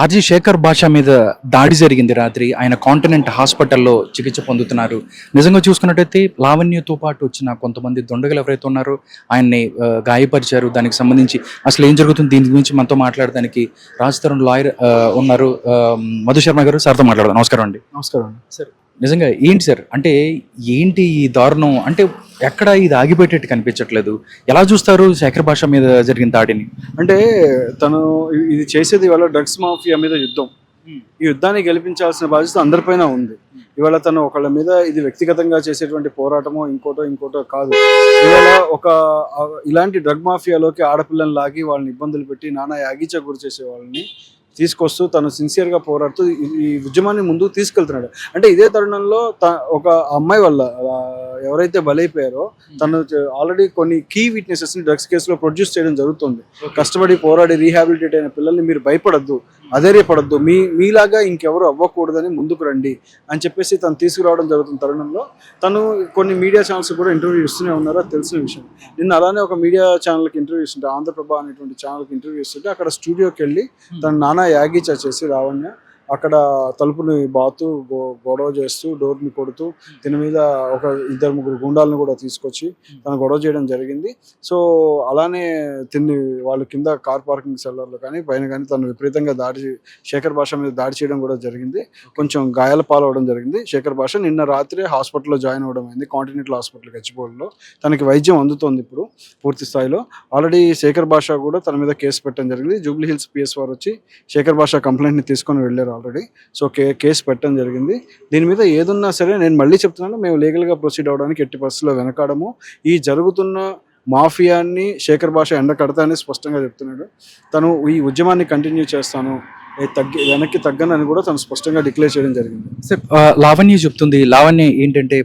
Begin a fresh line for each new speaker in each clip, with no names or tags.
RG Shekhar భాష మీద దాడి జరిగింది రాత్రి. ఆయన కాంటినెంట్ హాస్పిటల్‌లో చికిత్స పొందుతున్నారు. నిజంగా చూసుకున్నట్టయితే లావణ్యతో పాటు వచ్చిన కొంతమంది దుండగులు ఎవరైతే ఉన్నారో ఆయన్ని గాయపరిచారు. దానికి సంబంధించి అసలు ఏం జరుగుతుంది దీని గురించి మనతో మాట్లాడడానికి రాజ్ తరుణ్ లాయర్ ఉన్నారు. మధు శర్మ గారు సార్‌తో మాట్లాడదాం. నమస్కారం అండి.
నమస్కారం అండి.
సార్ నిజంగా ఏంటి సార్? అంటే ఏంటి ఈ దారుణం? అంటే ఎక్కడ ఇది ఆగిపోయేటట్టు కనిపించట్లేదు. ఎలా చూస్తారు శేఖర్ భాష మీద జరిగిన దాడిని?
అంటే తను ఇది చేసేది ఇవాళ డ్రగ్స్ మాఫియా మీద యుద్ధం. ఈ యుద్ధాన్ని గెలిపించాల్సిన బాధ్యత అందరిపైన ఉంది. ఇవాళ తను ఒకళ్ళ మీద ఇది వ్యక్తిగతంగా చేసేటువంటి పోరాటమో ఇంకోటో కాదు. ఇవాళ ఇలాంటి డ్రగ్ మాఫియాలోకి ఆడపిల్లలు లాగి వాళ్ళని ఇబ్బందులు పెట్టి నానా యాగిచ గురి చేసే వాళ్ళని తీసుకొస్తూ తను సిన్సియర్గా పోరాడుతూ ఈ ఉద్యమాన్ని ముందుకు తీసుకెళ్తున్నాడు. అంటే ఇదే తరుణంలో ఒక అమ్మాయి వల్ల ఎవరైతే బలైపోయారో తను ఆల్రెడీ కొన్ని కీ విట్నెసెస్ని డ్రగ్స్ కేసులో ప్రొడ్యూస్ చేయడం జరుగుతుంది. కష్టపడి పోరాడి రీహాబిలిటేట్ అయిన పిల్లల్ని మీరు భయపడద్దు, అధైర్యపడద్దు, మీలాగా ఇంకెవరు అవ్వకూడదని ముందుకు రండి అని చెప్పేసి తను తీసుకురావడం జరుగుతున్న తరుణంలో తను కొన్ని మీడియా ఛానల్స్ కూడా ఇంటర్వ్యూ ఇస్తూనే ఉన్నారో అది తెలిసిన విషయం. నిన్న అలానే ఒక మీడియా ఛానల్కి ఇంటర్వ్యూ ఇస్తుంటే, ఆంధ్రప్రభ అనేటువంటి ఛానల్కి ఇంటర్వ్యూ ఇస్తుంటే అక్కడ స్టూడియోకి వెళ్ళి తను నానా యాగిచ చేసి లావణ్య అక్కడ తలుపుని బాతూ గొడవ చేస్తూ డోర్ని కొడుతూ దీని మీద ఒక 2-3 గుండాలను కూడా తీసుకొచ్చి తను గొడవ చేయడం జరిగింది. సో అలానే వాళ్ళు కింద కార్ పార్కింగ్ సెల్లర్లు కానీ పైన కానీ తను విపరీతంగా శేఖర్ భాష మీద దాడి చేయడం కూడా జరిగింది. కొంచెం గాయాల పాలవడం జరిగింది. శేఖర్ భాష నిన్న రాత్రి హాస్పిటల్లో జాయిన్ అవ్వడం అయింది, కాంటినెంటల్ హాస్పిటల్ గచ్చిబౌలిలో. తనకి వైద్యం అందుతోంది ఇప్పుడు పూర్తి స్థాయిలో. ఆల్రెడీ శేఖర్ భాష కూడా తన మీద కేసు పెట్టడం జరిగింది. జూబ్లీ హిల్స్ పిఎస్ వారు వచ్చి శేఖర్ భాష కంప్లైంట్ని తీసుకొని వెళ్ళారు ఆల్రెడీ. సో కేసు పెట్టడం జరిగింది. దీని మీద ఏదున్నా సరే నేను మళ్ళీ చెప్తున్నాను, మేము లీగల్గా ప్రొసీడ్ అవ్వడానికి ఎట్టి పరిస్థితుల్లో వెనకాడము. ఈ జరుగుతున్న మాఫియాని శేఖర్ భాష ఎండకడతానని స్పష్టంగా చెప్తున్నాడు. తను ఈ ఉద్యమాన్ని కంటిన్యూ చేస్తాను, వెనక్కి తగ్గనని కూడా తను స్పష్టంగా డిక్లేర్ చేయడం జరిగింది.
సార్ లావణ్య చెప్తుంది. లావణ్య ఏంటంటే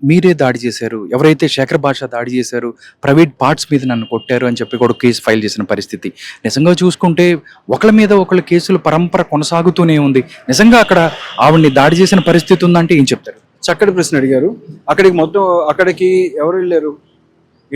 మీరే దాడి చేశారు, ఎవరైతే శేఖర్ భాష దాడి చేశారు, ప్రైవేట్ పార్ట్స్ మీద నన్ను కొట్టారు అని చెప్పి కూడా కేసు ఫైల్ చేసిన పరిస్థితి. నిజంగా చూసుకుంటే ఒకళ్ళ మీద ఒకళ్ళ కేసులు పరంపర కొనసాగుతూనే ఉంది. నిజంగా అక్కడ ఆవిడ్ని దాడి చేసిన పరిస్థితి ఉందంటే ఏం చెప్తారు?
చక్కటి ప్రశ్న అడిగారు. అక్కడికి ఎవరు వెళ్ళారు?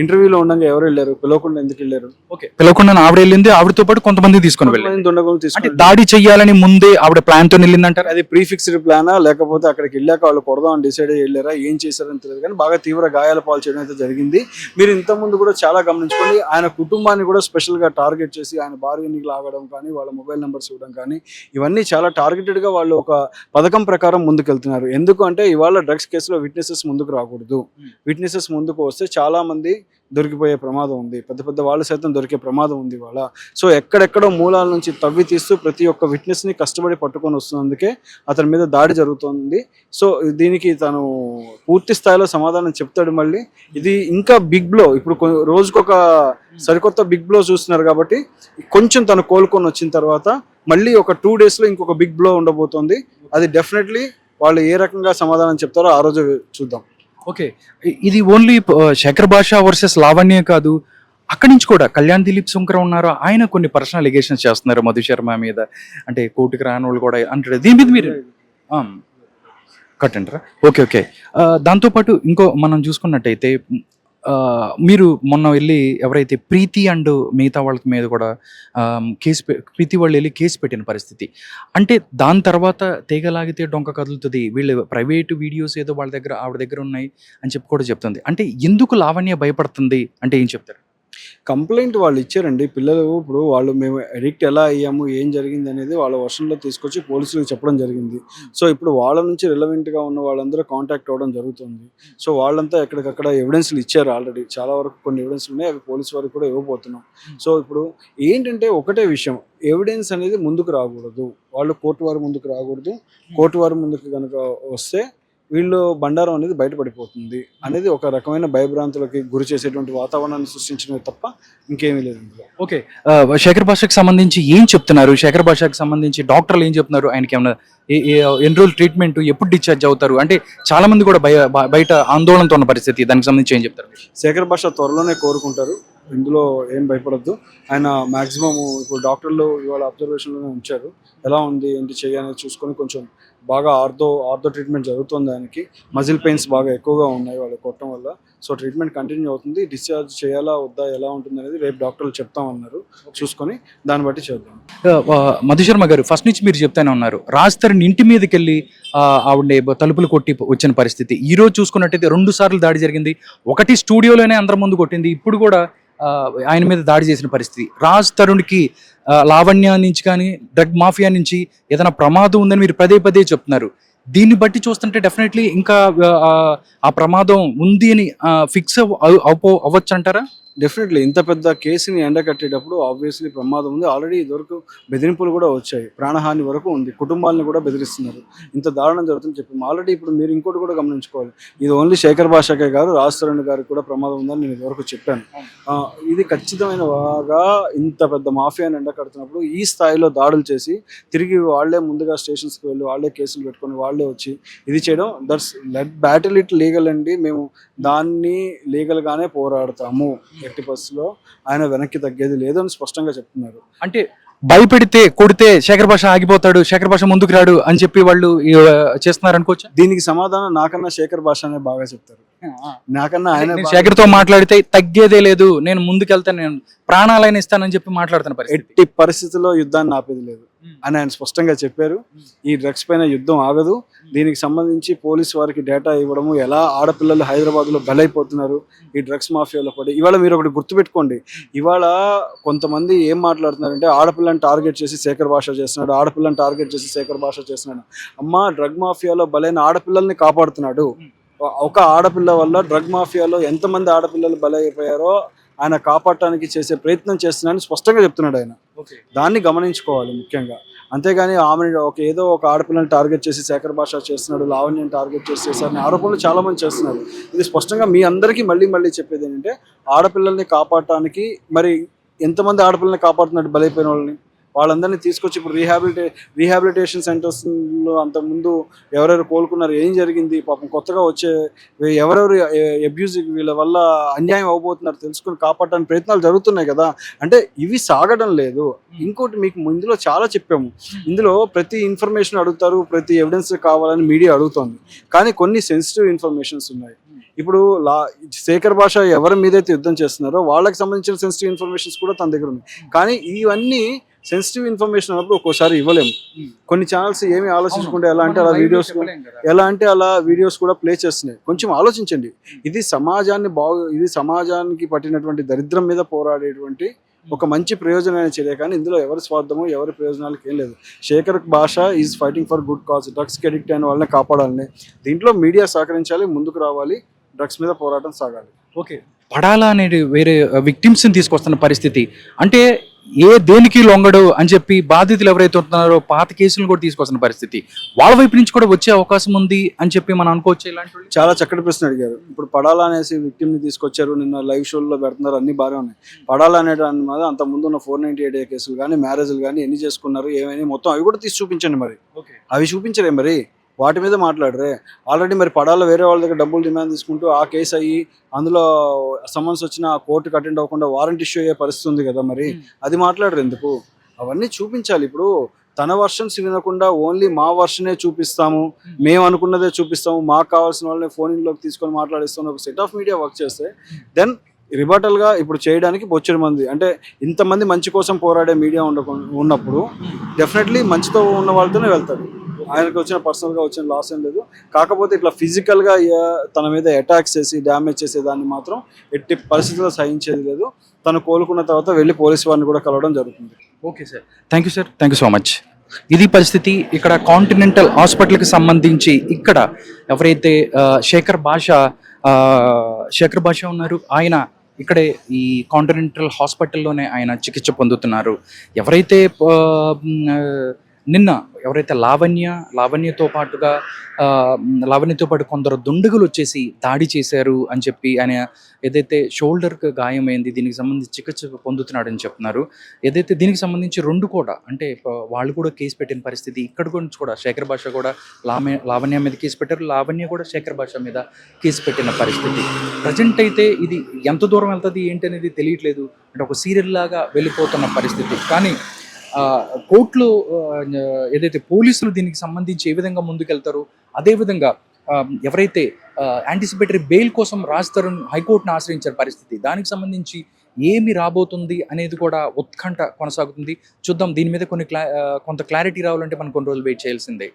ఇంటర్వ్యూలో ఉండగా ఎవరు వెళ్ళారు? పిలవకుండా ఎందుకు వెళ్ళారు?
ఓకే, పిలవకుండా ఆవిడ వెళ్ళింది, ఆవిడతో పాటు కొంతమంది తీసుకొని వెళ్ళారు.
దుండగులు
అంటే
తీసుకొని
దాడి చెయ్యాలని ముందే ఆవిడ ప్లాన్ తో వెళ్ళిందంటారు.
అది ప్రీఫిక్స్డ్ ప్లానా లేకపోతే అక్కడికి వెళ్ళాక వాళ్ళు కొడదామని డిసైడ్ అయ్యి వెళ్ళారా, ఏం చేశారని తెలియదు, కానీ బాగా తీవ్ర గాయాల పాలు చేయడం అయితే జరిగింది. మీరు ఇంతకుముందు కూడా చాలా గమనించుకోండి, ఆయన కుటుంబాన్ని కూడా స్పెషల్గా టార్గెట్ చేసి ఆయన భార్యని లాగడం కానీ, వాళ్ళ మొబైల్ నెంబర్స్ ఇవ్వడం కానీ, ఇవన్నీ చాలా టార్గెటెడ్గా వాళ్ళు ఒక పథకం ప్రకారం ముందుకెళ్తున్నారు. ఎందుకు అంటే ఇవాళ డ్రగ్స్ కేసులో విట్నెసెస్ ముందుకు రాకూడదు. విట్నెసెస్ ముందుకు వస్తే చాలా మంది దొరికిపోయే ప్రమాదం ఉంది, పెద్ద వాళ్ళు సైతం దొరికే ప్రమాదం ఉంది ఇవాళ. సో ఎక్కడెక్కడో మూలాల నుంచి తవ్వి తీస్తూ ప్రతి ఒక్క విట్నెస్ని కష్టపడి పట్టుకొని వస్తున్నందుకే అతని మీద దాడి జరుగుతుంది. సో దీనికి తను పూర్తి స్థాయిలో సమాధానం చెప్తాడు. మళ్ళీ ఇది ఇంకా బిగ్ బ్లో, ఇప్పుడు రోజుకొక సరికొత్త బిగ్ బ్లో చూస్తున్నారు కాబట్టి కొంచెం తను కోలుకొని వచ్చిన తర్వాత మళ్ళీ ఒక 2 daysలో ఇంకొక బిగ్ బ్లో ఉండబోతోంది. అది డెఫినెట్లీ వాళ్ళు ఏ రకంగా సమాధానం చెప్తారో ఆ రోజు చూద్దాం.
ఓకే, ఇది ఓన్లీ శేఖర్ భాష వర్సెస్ లావణ్య కాదు, అక్కడి నుంచి కూడా కళ్యాణ్ దిలీప్ శంకర్ ఉన్నారు, ఆయన కొన్ని పర్సనల్ అలిగేషన్స్ చేస్తున్నారు మధు శర్మ మీద. అంటే కోర్టుకి రాని వాళ్ళు కూడా అంటారు. దీని మీద మీరు కట్టంటారా? ఓకే. దాంతోపాటు ఇంకో మనం చూసుకున్నట్టయితే మీరు మొన్న వెళ్ళి ఎవరైతే ప్రీతి అండ్ మిగతా వాళ్ళ మీద కూడా ప్రీతి వాళ్ళు వెళ్ళి కేసు పెట్టిన పరిస్థితి. అంటే దాని తర్వాత తీగలాగితే డొంక కదులుతుంది, వీళ్ళు ప్రైవేటు వీడియోస్ ఏదో ఆవిడ దగ్గర ఉన్నాయి అని చెప్పి కూడా చెప్తుంది. అంటే ఎందుకు లావణ్య భయపడుతుంది అంటే ఏం చెప్తారు?
కంప్లైంట్ వాళ్ళు ఇచ్చారండి. పిల్లలు ఇప్పుడు మేము అడిక్ట్ ఎలా అయ్యాము, ఏం జరిగింది అనేది వాళ్ళ వర్షన్లో తీసుకొచ్చి పోలీసులకు చెప్పడం జరిగింది. సో ఇప్పుడు వాళ్ళ నుంచి రిలవెంట్గా ఉన్న వాళ్ళందరూ కాంటాక్ట్ అవ్వడం జరుగుతుంది. సో వాళ్ళంతా ఎక్కడికక్కడ ఎవిడెన్స్లు ఇచ్చారు ఆల్రెడీ. చాలా వరకు కొన్ని ఎవిడెన్స్లు ఉన్నాయి, అవి పోలీసు వారికి కూడా ఇవ్వబోతున్నాం. సో ఇప్పుడు ఏంటంటే ఒకటే విషయం, ఎవిడెన్స్ అనేది ముందుకు రాకూడదు, వాళ్ళు కోర్టు వారి ముందుకు రాకూడదు. కోర్టు వారి ముందుకు కనుక వస్తే వీళ్ళు బండారం అనేది బయటపడిపోతుంది అనేది ఒక రకమైన భయభ్రాంతులకి గురి చేసేటువంటి వాతావరణాన్ని సృష్టించడమే తప్ప ఇంకేమీ లేదు ఇందులో.
ఓకే, శేఖర్ భాషకు సంబంధించి ఏం చెప్తున్నారు? శేఖర్ భాషకు సంబంధించి డాక్టర్లు ఏం చెప్తున్నారు? ఆయనకి ఏమైనా ఎన్ని రోజులు ట్రీట్మెంట్, ఎప్పుడు డిశ్చార్జ్ అవుతారు? అంటే చాలా మంది కూడా బయట ఆందోళనతో ఉన్న పరిస్థితి, దానికి సంబంధించి ఏం చెప్తారు?
శేఖర్ భాష త్వరలోనే కోరుకుంటారు, ఇందులో ఏం భయపడద్దు. ఆయన మ్యాక్సిమం ఇప్పుడు డాక్టర్లు ఇవాళ అబ్జర్వేషన్లోనే ఉంచారు. ఎలా ఉంది ఏంటి చేయాలని చూసుకొని కొంచెం బాగా ఆర్థో ట్రీట్మెంట్ జరుగుతుంది. ఆయనకి మజిల్ పెయిన్స్ బాగా ఎక్కువగా ఉన్నాయి వాళ్ళు కొట్టడం వల్ల. సో ట్రీట్మెంట్ కంటిన్యూ అవుతుంది. డిశ్చార్జ్ చేయాలా వద్దా ఎలా ఉంటుంది అనేది రేపు డాక్టర్లు చెప్తామన్నారు. చూసుకొని దాన్ని బట్టి చేద్దాం.
మధుశర్మ గారు, ఫస్ట్ నుంచి మీరు చెప్తానే ఉన్నారు, రాజ్ తరుణ్ ఇంటి మీదకి వెళ్ళి ఆవిడ తలుపులు కొట్టి వచ్చిన పరిస్థితి. ఈ రోజు చూసుకున్నట్టయితే 2 సార్లు దాడి జరిగింది. ఒకటి స్టూడియోలోనే అందరి ముందు కొట్టింది, ఇప్పుడు కూడా ఆయన మీద దాడి చేసిన పరిస్థితి. రాజ్ తరుణ్కి లావణ్య నుంచి కానీ డ్రగ్ మాఫియా నుంచి ఏదైనా ప్రమాదం ఉందని మీరు పదే పదే చెప్తున్నారు. దీన్ని బట్టి చూస్తుంటే డెఫినెట్లీ ఇంకా ఆ ప్రమాదం ఉంది అని ఫిక్స్ అవ్వచ్చు అంటారా?
డెఫినెట్లీ ఇంత పెద్ద కేసుని ఎండకట్టేటప్పుడు ఆబ్వియస్లీ ప్రమాదం ఉంది. ఆల్రెడీ ఇదివరకు బెదిరింపులు కూడా వచ్చాయి, ప్రాణహాని వరకు ఉంది, కుటుంబాలను కూడా బెదిరిస్తున్నారు. ఇంత దారుణం జరుగుతుంది చెప్పి ఆల్రెడీ ఇప్పుడు మీరు ఇంకోటి కూడా గమనించుకోవాలి, ఇది ఓన్లీ శేఖర్ భాషకే గారు, రాజ్ తరుణ్ గారికి కూడా ప్రమాదం ఉందని నేను ఇదివరకు చెప్పాను. ఇది ఖచ్చితమైన బాగా ఇంత పెద్ద మాఫియాని ఎండకడుతున్నప్పుడు ఈ స్థాయిలో దాడులు చేసి తిరిగి వాళ్ళే ముందుగా స్టేషన్స్కి వెళ్ళి వాళ్ళే కేసులు పెట్టుకొని వాళ్ళే వచ్చి ఇది చేయడం, that's let battle it legal అండి. మేము దాన్ని లీగల్గానే పోరాడతాము. ఎట్టి బస్సులో ఆయన వెనక్కి తగ్గేది లేదు అని స్పష్టంగా చెప్తున్నారు.
అంటే భయపెడితే కొడితే శేఖర్ భాష ఆగిపోతాడు, శేఖర్ భాష ముందుకు రాడు అని చెప్పి వాళ్ళు చేస్తున్నారు అనుకోవచ్చు.
దీనికి సమాధానం నాకన్నా శేఖర్ భాష అనే బాగా చెప్తారు. నాకన్నా ఆయన
శేఖర్తో మాట్లాడితే తగ్గేదే లేదు, నేను ముందుకెళ్తాను, నేను ప్రాణాలైన ఇస్తానని చెప్పి మాట్లాడుతున్న
ఎట్టి పరిస్థితుల్లో యుద్ధాన్ని ఆపేది లేదు అని ఆయన స్పష్టంగా చెప్పారు. ఈ డ్రగ్స్ పైన యుద్ధం ఆగదు. దీనికి సంబంధించి పోలీసు వారికి డేటా ఇవ్వడము, ఎలా ఆడపిల్లలు హైదరాబాద్లో బలైపోతున్నారు ఈ డ్రగ్స్ మాఫియాలో పడి. ఇవాళ మీరు ఒకటి గుర్తుపెట్టుకోండి, ఇవాళ కొంతమంది ఏం మాట్లాడుతున్నారంటే ఆడపిల్లని టార్గెట్ చేసి శేఖర్ భాష చేస్తున్నాడు, ఆడపిల్లని టార్గెట్ చేసి శేఖర్ భాష చేస్తున్నాడు. అమ్మ, డ్రగ్ మాఫియాలో బలైన ఆడపిల్లల్ని కాపాడుతున్నాడు. ఒక ఆడపిల్ల వల్ల డ్రగ్ మాఫియాలో ఎంతమంది ఆడపిల్లలు బలైపోయారో ఆయన కాపాడటానికి చేసే ప్రయత్నం చేస్తున్నాడని స్పష్టంగా చెప్తున్నాడు ఆయన. దాన్ని గమనించుకోవాలి ముఖ్యంగా. అంతేగాని ఆమె ఏదో ఒక ఆడపిల్లని టార్గెట్ చేసి శేఖర్ భాష చేస్తున్నాడు, లావణ్యని టార్గెట్ చేసి చేస్తారని ఆరోపణలు చాలా మంది చేస్తున్నారు. ఇది స్పష్టంగా మీ అందరికీ మళ్ళీ చెప్పేది ఏంటంటే, ఆడపిల్లల్ని కాపాడటానికి మరి ఎంతమంది ఆడపిల్లల్ని కాపాడుతున్నాడు బలైపోయిన వాళ్ళందరినీ తీసుకొచ్చి ఇప్పుడు రీహాబిలిటేషన్ సెంటర్స్లో అంతకుముందు ఎవరెవరు కోలుకున్నారు, ఏం జరిగింది, పాపం కొత్తగా వచ్చే ఎవరెవరు అబ్యూజ్ వీళ్ళ వల్ల అన్యాయం అవబోతున్నారు తెలుసుకుని కాపాడడానికి ప్రయత్నాలు జరుగుతున్నాయి కదా. అంటే ఇవి సాగడం లేదు. ఇంకోటి మీకు ఇందులో చాలా చెప్పాము, ఇందులో ప్రతి ఇన్ఫర్మేషన్ అడుగుతారు, ప్రతి ఎవిడెన్స్ కావాలని మీడియా అడుగుతోంది, కానీ కొన్ని సెన్సిటివ్ ఇన్ఫర్మేషన్స్ ఉన్నాయి. ఇప్పుడు శేఖర్ భాష ఎవరి మీదైతే యుద్ధం చేస్తున్నారో వాళ్ళకి సంబంధించిన సెన్సిటివ్ ఇన్ఫర్మేషన్స్ కూడా తన దగ్గర ఉన్నాయి. కానీ ఇవన్నీ సెన్సిటివ్ ఇన్ఫర్మేషన్ అన్నప్పుడు ఒక్కోసారి ఇవ్వలేము. కొన్ని ఛానల్స్ ఏమి ఆలోచించకుండా ఎలా అంటే అలా వీడియోస్ కూడా ప్లే చేస్తున్నాయి. కొంచెం ఆలోచించండి. ఇది సమాజానికి పట్టినటువంటి దరిద్రం మీద పోరాడేటువంటి ఒక మంచి ప్రయోజనమైన చర్య, కానీ ఇందులో ఎవరి స్వార్థమో ఎవరి ప్రయోజనాలకు ఏం లేదు. Shekhar Basha is fighting for good cause. డ్రగ్స్కి అడిక్ట్ అయిన వాళ్ళని కాపాడాలని దీంట్లో మీడియా సహకరించాలి, ముందుకు రావాలి, డ్రగ్స్ మీద పోరాటం సాగాలి.
ఓకే, పడాలా అనేది వేరే విక్టిమ్స్ని తీసుకొస్తున్న పరిస్థితి. అంటే దేనికి లొంగడు అని చెప్పి బాధితులు ఎవరైతే ఉంటున్నారో పాత కేసులను కూడా తీసుకొస్తున్న పరిస్థితి, వాళ్ళ వైపు నుంచి కూడా వచ్చే అవకాశం ఉంది అని చెప్పి మనం అనుకోవచ్చు. ఇలాంటి
చాలా చక్కటి ప్రశ్న అడిగారు. ఇప్పుడు పడాలా అనేసి విక్టిమ్ని తీసుకొచ్చారు, నిన్న లైవ్ షోల్లో పెడుతున్నారు, అన్ని బాగానే ఉన్నాయి. పడాలా అనే దాని మీద అంత ముందు ఉన్న 498A కేసులు కానీ, మ్యారేజ్లు కానీ ఎన్ని చేసుకున్నారు, ఏమైనా మొత్తం అవి కూడా తీసి చూపించండి. మరి అవి చూపించరే, మరి వాటి మీద మాట్లాడరే. ఆల్రెడీ మరి పడాలో వేరే వాళ్ళ దగ్గర డబ్బులు డిమాండ్ తీసుకుంటూ ఆ కేసు అయ్యి అందులో సమన్స్ వచ్చిన కోర్టుకు అటెండ్ అవ్వకుండా వారెంట్ ఇష్యూ అయ్యే పరిస్థితి ఉంది కదా, మరి అది మాట్లాడరు ఎందుకు? అవన్నీ చూపించాలి. ఇప్పుడు తన వర్షన్స్ వినకుండా ఓన్లీ మా వర్షనే చూపిస్తాము, మేము అనుకున్నదే చూపిస్తాము, మాకు కావాల్సిన వాళ్ళని ఫోన్లోకి తీసుకొని మాట్లాడిస్తాము ఒక సెట్ ఆఫ్ మీడియా వర్క్ చేస్తే, దెన్ రిబటల్గా ఇప్పుడు చేయడానికి బొచ్చెడు మంది, అంటే ఇంతమంది మంచి కోసం పోరాడే మీడియా ఉన్నప్పుడు డెఫినెట్లీ మంచితో ఉన్న వాళ్ళతోనే వెళ్తారు. ఆయనకు వచ్చిన పర్సనల్గా వచ్చిన లాస్ ఏం లేదు. కాకపోతే ఇట్లా ఫిజికల్గా తన మీద అటాక్స్ చేసి డ్యామేజ్ చేసేదాన్ని మాత్రం ఎట్టి పరిస్థితుల్లో సహించేది లేదు. తను కోలుకున్న తర్వాత వెళ్ళి పోలీసు వారిని కూడా కలవడం జరుగుతుంది.
Okay sir, thank you so much. ఇది పరిస్థితి ఇక్కడ కాంటినెంటల్ హాస్పిటల్కి సంబంధించి. ఇక్కడ ఎవరైతే శేఖర్ భాష ఉన్నారు, ఆయన ఇక్కడే ఈ కాంటినెంటల్ హాస్పిటల్లోనే ఆయన చికిత్స పొందుతున్నారు. ఎవరైతే నిన్న లావణ్యతో పాటు కొందరు దుండగులు వచ్చేసి దాడి చేశారు అని చెప్పి ఆయన ఏదైతే షోల్డర్కి గాయమైంది, దీనికి సంబంధించి చికిత్స పొందుతున్నాడని చెప్తున్నారు. ఏదైతే దీనికి సంబంధించి 2 కూడా అంటే వాళ్ళు కూడా కేసు పెట్టిన పరిస్థితి. ఇక్కడ గురించి కూడా శేఖర్ భాష కూడా లావణ్య మీద కేసు పెట్టారు, లావణ్య కూడా శేఖర్ భాష మీద కేసు పెట్టిన పరిస్థితి. ప్రజెంట్ అయితే ఇది ఎంత దూరం వెళ్తుంది ఏంటి అనేది తెలియట్లేదు. అంటే ఒక సీరియల్ లాగా వెళ్ళిపోతున్న పరిస్థితి. కానీ కోర్టులో ఏదైతే పోలీసులు దీనికి సంబంధించి ఏ విధంగా ముందుకెళ్తారో అదేవిధంగా ఎవరైతే యాంటిసిపేటరీ బెయిల్ కోసం రాజ్ తరుణ్ హైకోర్టును ఆశ్రయించారు పరిస్థితి. దానికి సంబంధించి ఏమి రాబోతుంది అనేది కూడా ఉత్కంఠ కొనసాగుతుంది. చూద్దాం, దీని మీద కొంత క్లారిటీ రావాలంటే మనం కొన్ని రోజులు వెయిట్ చేయాల్సిందే.